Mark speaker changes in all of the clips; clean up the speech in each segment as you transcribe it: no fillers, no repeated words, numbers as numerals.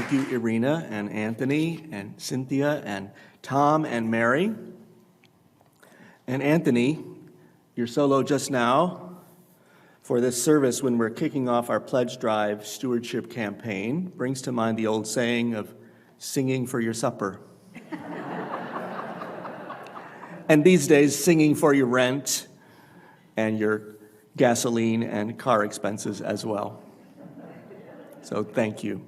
Speaker 1: Thank you, Irina and Anthony and Cynthia and Tom and Mary. And Anthony, your solo just now for this service when we're kicking off our Pledge Drive Stewardship campaign brings to mind the old saying of singing for your supper. And these days, singing for your rent and your gasoline and car expenses as well. So thank you.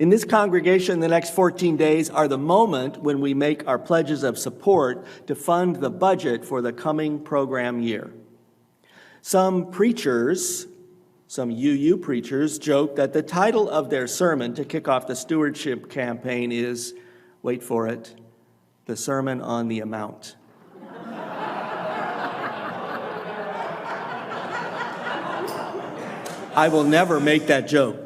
Speaker 1: In this congregation, the next 14 days are the moment when we make our pledges of support to fund the budget for the coming program year. Some preachers, some UU preachers, joke that the title of their sermon to kick off the stewardship campaign is, wait for it, the Sermon on the Amount. I will never make that joke.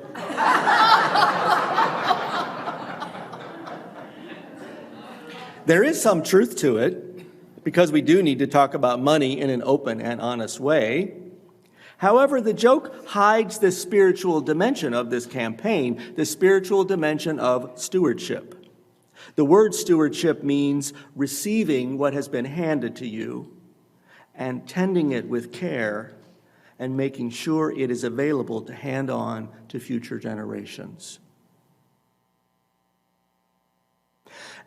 Speaker 1: There is some truth to it, because we do need to talk about money in an open and honest way. However, the joke hides the spiritual dimension of this campaign, the spiritual dimension of stewardship. The word stewardship means receiving what has been handed to you and tending it with care and making sure it is available to hand on to future generations.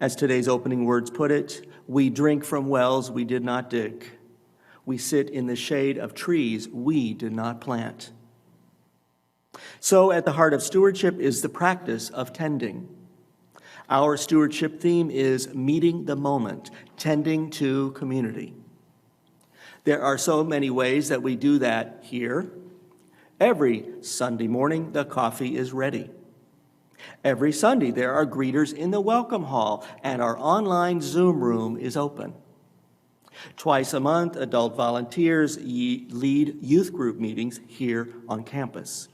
Speaker 1: As today's opening words put it, we drink from wells we did not dig. We sit in the shade of trees we did not plant. So at the heart of stewardship is the practice of tending. Our stewardship theme is meeting the moment, tending to community. There are so many ways that we do that here. Every Sunday morning, the coffee is ready. Every Sunday, there are greeters in the welcome hall, and our online Zoom room is open. Twice a month, adult volunteers lead youth group meetings here on campus.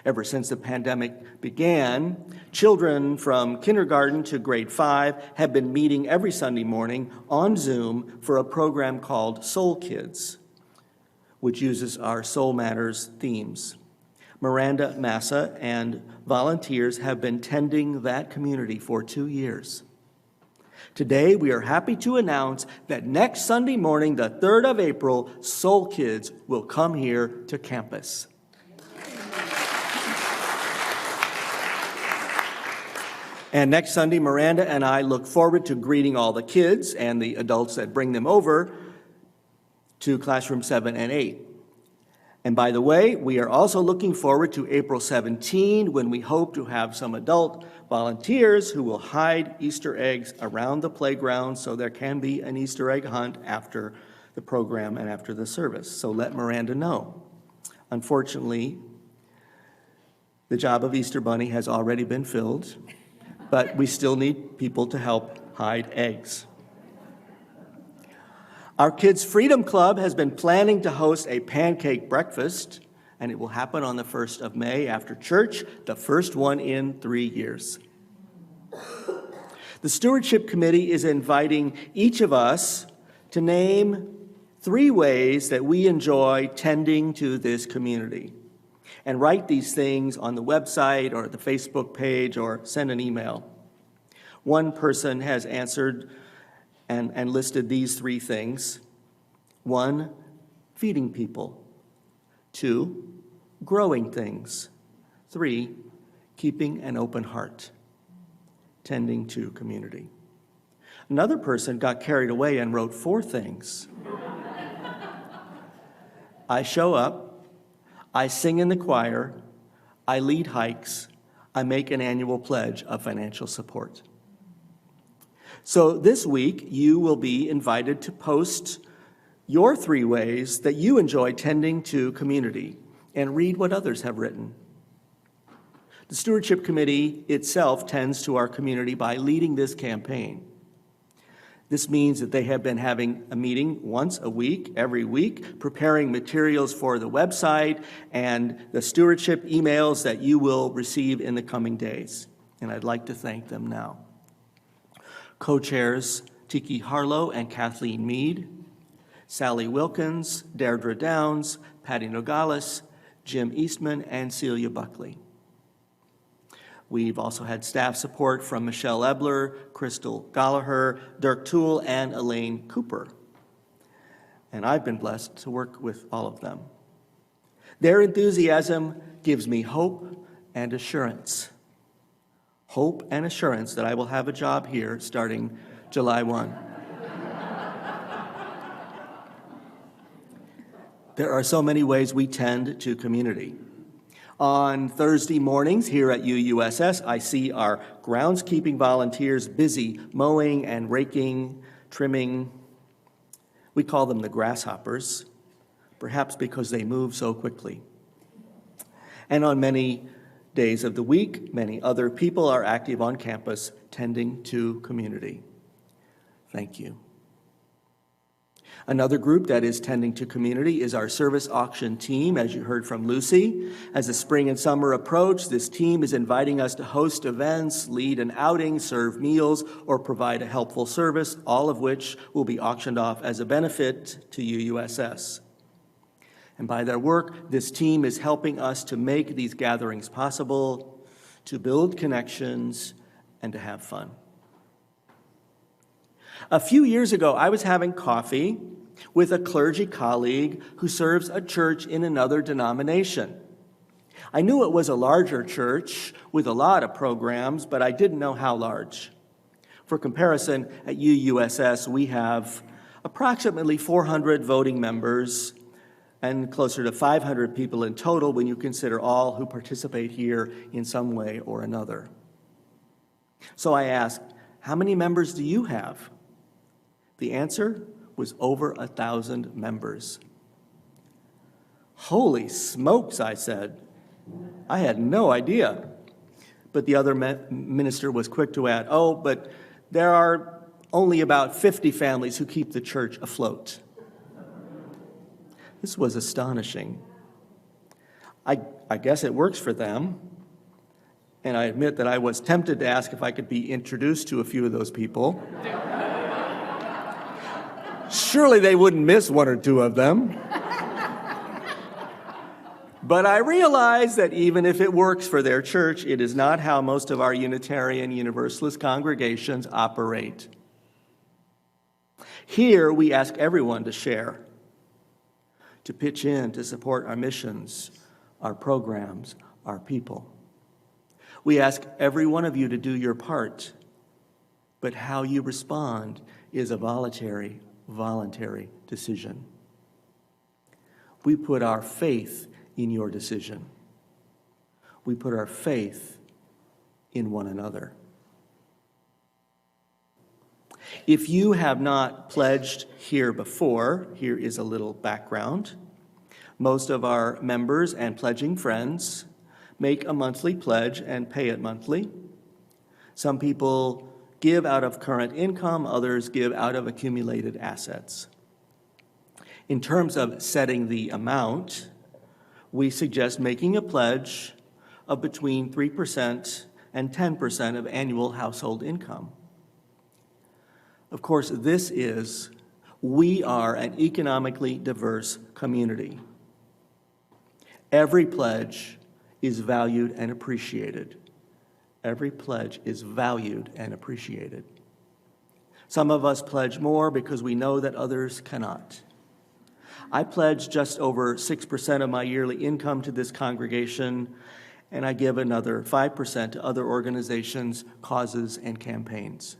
Speaker 1: Ever since the pandemic began, children from kindergarten to grade 5 have been meeting every Sunday morning on Zoom for a program called Soul Kids, which uses our Soul Matters themes. Miranda Massa and volunteers have been tending that community for 2 years. Today, we are happy to announce that next Sunday morning, the 3rd of April, Soul Kids will come here to campus. And next Sunday, Miranda and I look forward to greeting all the kids and the adults that bring them over to classroom 7 and 8. And by the way, we are also looking forward to April 17, when we hope to have some adult volunteers who will hide Easter eggs around the playground so there can be an Easter egg hunt after the program and after the service. So let Miranda know. Unfortunately, the job of Easter Bunny has already been filled, but we still need people to help hide eggs. Our Kids Freedom Club has been planning to host a pancake breakfast, and it will happen on the 1st of May after church, the first one in 3 years. The Stewardship Committee is inviting each of us to name 3 ways that we enjoy tending to this community, and write these things on the website or the Facebook page or send an email. One person has answered and listed these 3 things. 1, feeding people. 2, growing things. 3, keeping an open heart. Tending to community. Another person got carried away and wrote 4 things. I show up, I sing in the choir, I lead hikes, I make an annual pledge of financial support. So this week, you will be invited to post your 3 ways that you enjoy tending to community and read what others have written. The Stewardship Committee itself tends to our community by leading this campaign. This means that they have been having a meeting once a week, every week, preparing materials for the website and the stewardship emails that you will receive in the coming days. And I'd like to thank them now. Co-chairs Tiki Harlow and Kathleen Mead, Sally Wilkins, Deirdre Downs, Patty Nogales, Jim Eastman, and Celia Buckley. We've also had staff support from Michelle Ebler, Crystal Gallagher, Dirk Toole, and Elaine Cooper. And I've been blessed to work with all of them. Their enthusiasm gives me hope and assurance. Hope and assurance that I will have a job here starting July 1. There are so many ways we tend to community. On Thursday mornings here at UUSS, I see our groundskeeping volunteers busy mowing and raking, trimming. We call them the grasshoppers, perhaps because they move so quickly. And on many days of the week, many other people are active on campus tending to community. Thank you. Another group that is tending to community is our service auction team, as you heard from Lucy. As the spring and summer approach, this team is inviting us to host events, lead an outing, serve meals, or provide a helpful service, all of which will be auctioned off as a benefit to UUSS. And by their work, this team is helping us to make these gatherings possible, to build connections, and to have fun. A few years ago, I was having coffee with a clergy colleague who serves a church in another denomination. I knew it was a larger church with a lot of programs, but I didn't know how large. For comparison, at UUSS, we have approximately 400 voting members and closer to 500 people in total when you consider all who participate here in some way or another. So I asked, how many members do you have? The answer was over 1,000 members. Holy smokes, I said. I had no idea. But the other minister was quick to add, oh, but there are only about 50 families who keep the church afloat. This was astonishing. I guess it works for them. And I admit that I was tempted to ask if I could be introduced to a few of those people. Surely they wouldn't miss one or two of them. But I realize that even if it works for their church, it is not how most of our Unitarian Universalist congregations operate. Here, we ask everyone to share, to pitch in, to support our missions, our programs, our people. We ask every one of you to do your part, but how you respond is a voluntary decision. We put our faith in your decision. We put our faith in one another. If you have not pledged here before, here is a little background. Most of our members and pledging friends make a monthly pledge and pay it monthly. Some people give out of current income, others give out of accumulated assets. In terms of setting the amount, we suggest making a pledge of between 3% and 10% of annual household income. Of course, we are an economically diverse community. Every pledge is valued and appreciated. Every pledge is valued and appreciated. Some of us pledge more because we know that others cannot. I pledge just over 6% of my yearly income to this congregation, and I give another 5% to other organizations, causes, and campaigns.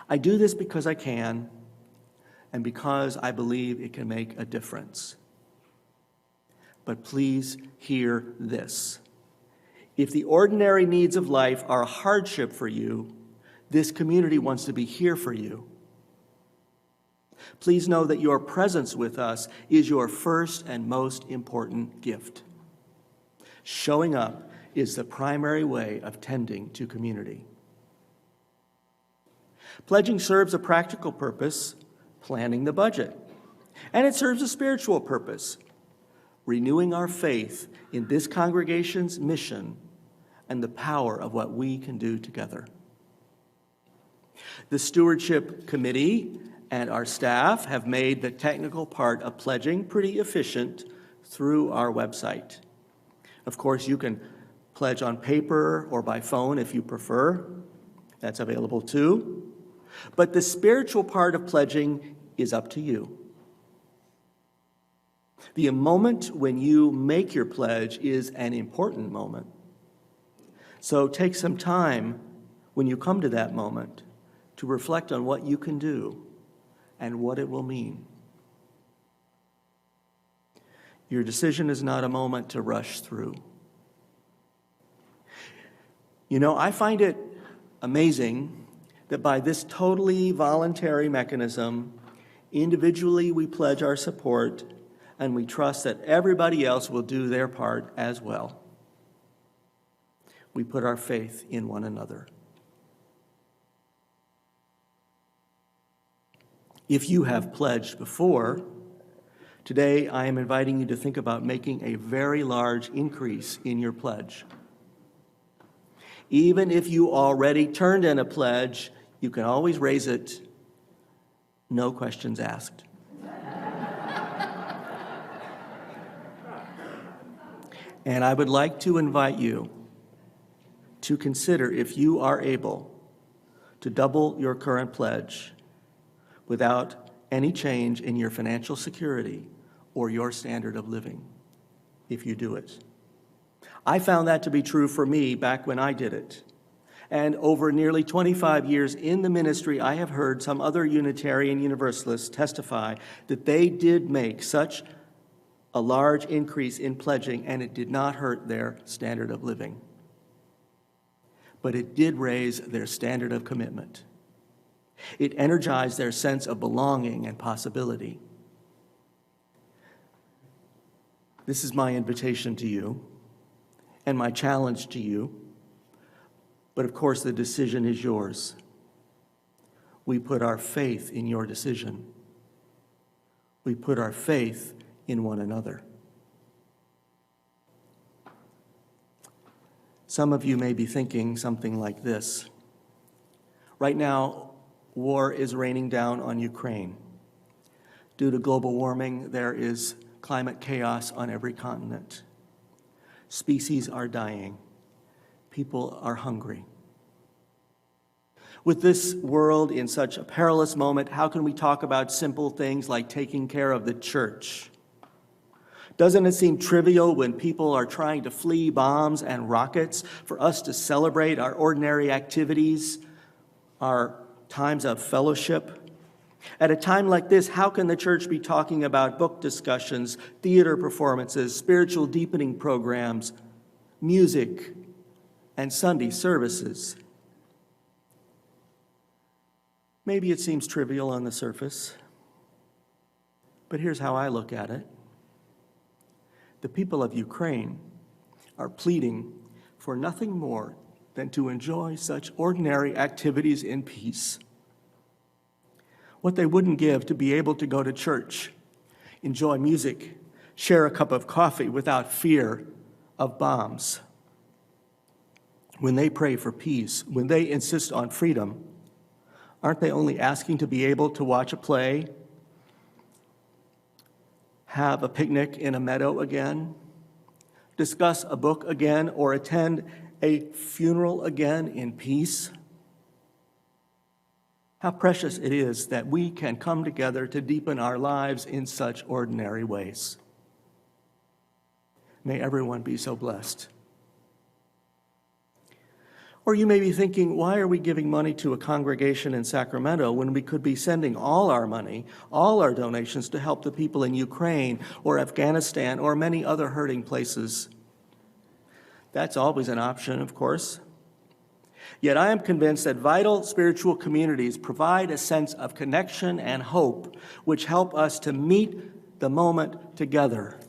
Speaker 1: I do this because I can, and because I believe it can make a difference. But please hear this. If the ordinary needs of life are a hardship for you, this community wants to be here for you. Please know that your presence with us is your first and most important gift. Showing up is the primary way of tending to community. Pledging serves a practical purpose, planning the budget. And it serves a spiritual purpose, renewing our faith in this congregation's mission and the power of what we can do together. The Stewardship Committee and our staff have made the technical part of pledging pretty efficient through our website. Of course, you can pledge on paper or by phone if you prefer. That's available too. But the spiritual part of pledging is up to you. The moment when you make your pledge is an important moment. So take some time when you come to that moment to reflect on what you can do and what it will mean. Your decision is not a moment to rush through. You know, I find it amazing that by this totally voluntary mechanism, individually we pledge our support and we trust that everybody else will do their part as well. We put our faith in one another. If you have pledged before, today I am inviting you to think about making a very large increase in your pledge. Even if you already turned in a pledge, you can always raise it, no questions asked. And I would like to invite you to consider if you are able to double your current pledge without any change in your financial security or your standard of living, if you do it. I found that to be true for me back when I did it. And over nearly 25 years in the ministry, I have heard some other Unitarian Universalists testify that they did make such a large increase in pledging, and it did not hurt their standard of living. But it did raise their standard of commitment. It energized their sense of belonging and possibility. This is my invitation to you and my challenge to you. But of course, the decision is yours. We put our faith in your decision. We put our faith in one another. Some of you may be thinking something like this. Right now, war is raining down on Ukraine. Due to global warming, there is climate chaos on every continent. Species are dying. People are hungry. With this world in such a perilous moment, how can we talk about simple things like taking care of the church? Doesn't it seem trivial when people are trying to flee bombs and rockets for us to celebrate our ordinary activities, our times of fellowship? At a time like this, how can the church be talking about book discussions, theater performances, spiritual deepening programs, music, and Sunday services? Maybe it seems trivial on the surface, but here's how I look at it. The people of Ukraine are pleading for nothing more than to enjoy such ordinary activities in peace. What they wouldn't give to be able to go to church, enjoy music, share a cup of coffee without fear of bombs. When they pray for peace, when they insist on freedom, aren't they only asking to be able to watch a play, have a picnic in a meadow again, discuss a book again, or attend a funeral again in peace? How precious it is that we can come together to deepen our lives in such ordinary ways. May everyone be so blessed. Or you may be thinking, why are we giving money to a congregation in Sacramento when we could be sending all our money, all our donations to help the people in Ukraine or Afghanistan or many other hurting places? That's always an option, of course. Yet I am convinced that vital spiritual communities provide a sense of connection and hope, which help us to meet the moment together.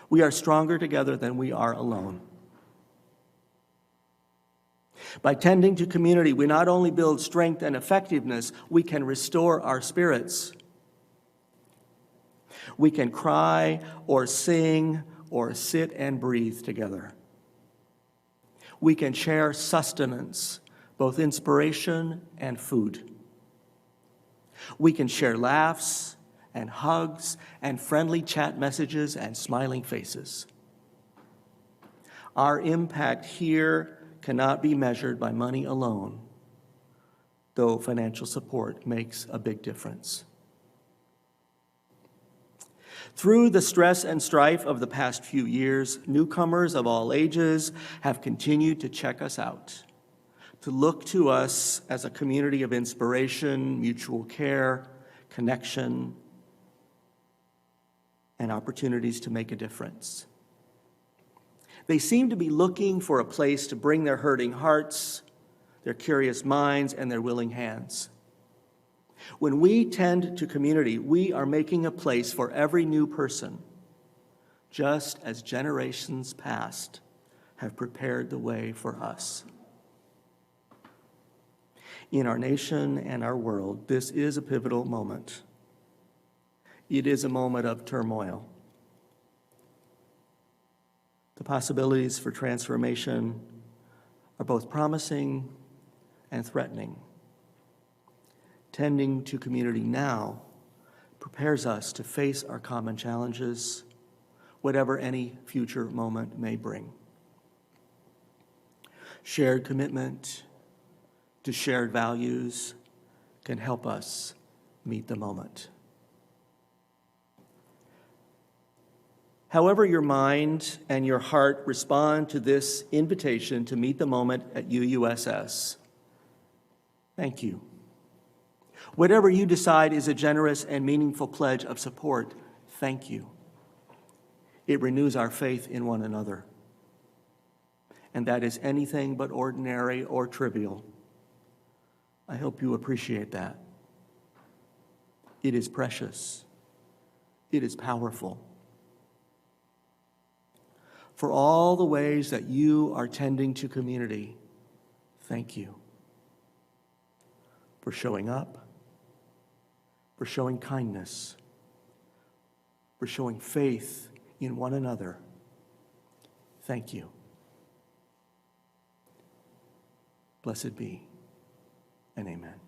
Speaker 1: We are stronger together than we are alone. By tending to community, we not only build strength and effectiveness, we can restore our spirits. We can cry or sing or sit and breathe together. We can share sustenance, both inspiration and food. We can share laughs and hugs and friendly chat messages and smiling faces. Our impact here cannot be measured by money alone, though financial support makes a big difference. Through the stress and strife of the past few years, newcomers of all ages have continued to check us out, to look to us as a community of inspiration, mutual care, connection, and opportunities to make a difference. They seem to be looking for a place to bring their hurting hearts, their curious minds, and their willing hands. When we tend to community, we are making a place for every new person, just as generations past have prepared the way for us. In our nation and our world, this is a pivotal moment. It is a moment of turmoil. The possibilities for transformation are both promising and threatening. Tending to community now prepares us to face our common challenges, whatever any future moment may bring. Shared commitment to shared values can help us meet the moment. However your mind and your heart respond to this invitation to meet the moment at UUSS, thank you. Whatever you decide is a generous and meaningful pledge of support, thank you. It renews our faith in one another. And that is anything but ordinary or trivial. I hope you appreciate that. It is precious. It is powerful. For all the ways that you are tending to community, thank you. For showing up, for showing kindness, for showing faith in one another. Thank you. Blessed be, and amen.